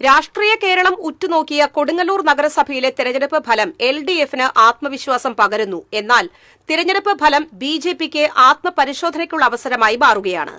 രാഷ്ട്രീയ കേരളം ഉറ്റുനോക്കിയ കൊടുങ്ങല്ലൂർ നഗരസഭയിലെ തെരഞ്ഞെടുപ്പ് ഫലം LDFന് ആത്മവിശ്വാസം പകരുന്നു. എന്നാൽ തിരഞ്ഞെടുപ്പ് ഫലം BJPക്ക് ആത്മപരിശോധനയ്ക്കുള്ള അവസരമായി മാറുകയാണ്.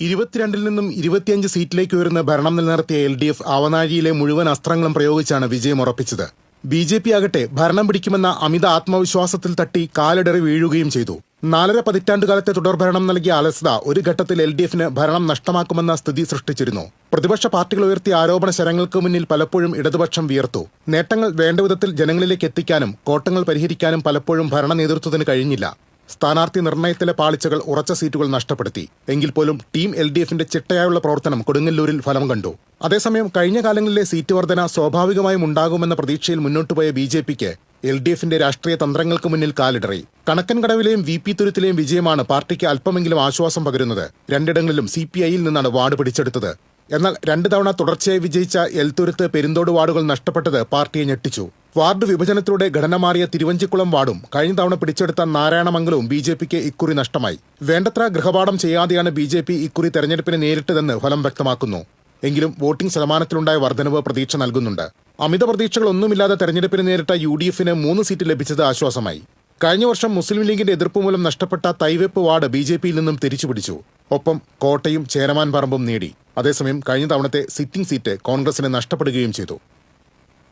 22 നിന്നും 25 സീറ്റിലേക്ക് ഉയർന്ന ഭരണം നിലനിർത്തിയ LDF ആവനാഴിയിലെ മുഴുവൻ അസ്ത്രങ്ങളും പ്രയോഗിച്ചാണ് വിജയം ഉറപ്പിച്ചത്. BJP ആകട്ടെ ഭരണം പിടിക്കുമെന്ന അമിത ആത്മവിശ്വാസത്തിൽ തട്ടി കാലിടറി വീഴുകയും ചെയ്തു. 4.5 പതിറ്റാണ്ടുകാലത്തെ തുടർഭരണം നൽകിയ അലസത ഒരു ഘട്ടത്തിൽ LDFന് ഭരണം നഷ്ടമാക്കുമെന്ന സ്ഥിതി സൃഷ്ടിച്ചിരുന്നു. പ്രതിപക്ഷ പാർട്ടികൾ ഉയർത്തിയ ആരോപണ ശരങ്ങൾക്ക് മുന്നിൽ പലപ്പോഴും ഇടതുപക്ഷം വിയർത്തു. നേട്ടങ്ങൾ വേണ്ടവിധത്തിൽ ജനങ്ങളിലേക്ക് എത്തിക്കാനും കോട്ടങ്ങൾ പരിഹരിക്കാനും പലപ്പോഴും ഭരണ നേതൃത്വത്തിന് കഴിഞ്ഞില്ല. സ്ഥാനാർത്ഥി നിർണയത്തിലെ പാളിച്ചകൾ ഉറച്ച സീറ്റുകൾ നഷ്ടപ്പെടുത്തി. എങ്കിൽ പോലും ടീം LDFന്റെ ചിട്ടയായുള്ള പ്രവർത്തനം കൊടുങ്ങല്ലൂരിൽ ഫലം കണ്ടു. അതേസമയം കഴിഞ്ഞ കാലങ്ങളിലെ സീറ്റ് വർധന സ്വാഭാവികമായും ഉണ്ടാകുമെന്ന പ്രതീക്ഷയിൽ മുന്നോട്ടുപോയ BJPക്ക് LDFന്റെ രാഷ്ട്രീയ തന്ത്രങ്ങൾക്ക് മുന്നിൽ കാലിടറി. കണക്കൻകടവിലെയും VP തുരുത്തിലെയും വിജയമാണ് പാർട്ടിക്ക് അല്പമെങ്കിലും ആശ്വാസം പകരുന്നത്. രണ്ടിടങ്ങളിലും CPIയിൽ നിന്നാണ് വാർഡ് പിടിച്ചെടുത്തത്. എന്നാൽ 2 തവണ തുടർച്ചയായി വിജയിച്ച എൽത്തുരുത്ത് പെരുന്തോട് വാർഡുകൾ നഷ്ടപ്പെട്ടത് പാർട്ടിയെ ഞെട്ടിച്ചു. വാർഡ് വിഭജനത്തിലൂടെ ഘടന മാറിയ തിരുവഞ്ചിക്കുളം വാർഡും കഴിഞ്ഞ തവണ പിടിച്ചെടുത്ത നാരായണമംഗലവും BJPക്ക് ഇക്കുറി നഷ്ടമായി. വേണ്ടത്ര ഗൃഹപാഠം ചെയ്യാതെയാണ് BJP ഇക്കുറി തെരഞ്ഞെടുപ്പിനെ നേരിട്ടതെന്ന് ഫലം വ്യക്തമാക്കുന്നു. എങ്കിലും വോട്ടിംഗ് ശതമാനത്തിലുണ്ടായ വർധനവ് പ്രതീക്ഷ നൽകുന്നുണ്ട്. അമിത പ്രതീക്ഷകളൊന്നുമില്ലാതെ തെരഞ്ഞെടുപ്പിനെ നേരിട്ട UDFന് 3 സീറ്റ് ലഭിച്ചത് ആശ്വാസമായി. കഴിഞ്ഞ വർഷം മുസ്ലിം ലീഗിന്റെ എതിർപ്പ് മൂലം നഷ്ടപ്പെട്ട തൈവെപ്പ് വാർഡ് BJPയിൽ നിന്നും തിരിച്ചുപിടിച്ചു. ഒപ്പം കോട്ടയും ചേരമാൻ പറമ്പും നേടി. അതേസമയം കഴിഞ്ഞ തവണത്തെ സിറ്റിംഗ് സീറ്റ് കോൺഗ്രസിന് നഷ്ടപ്പെടുകയും ചെയ്തു.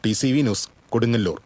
TCV news, Kodungallur.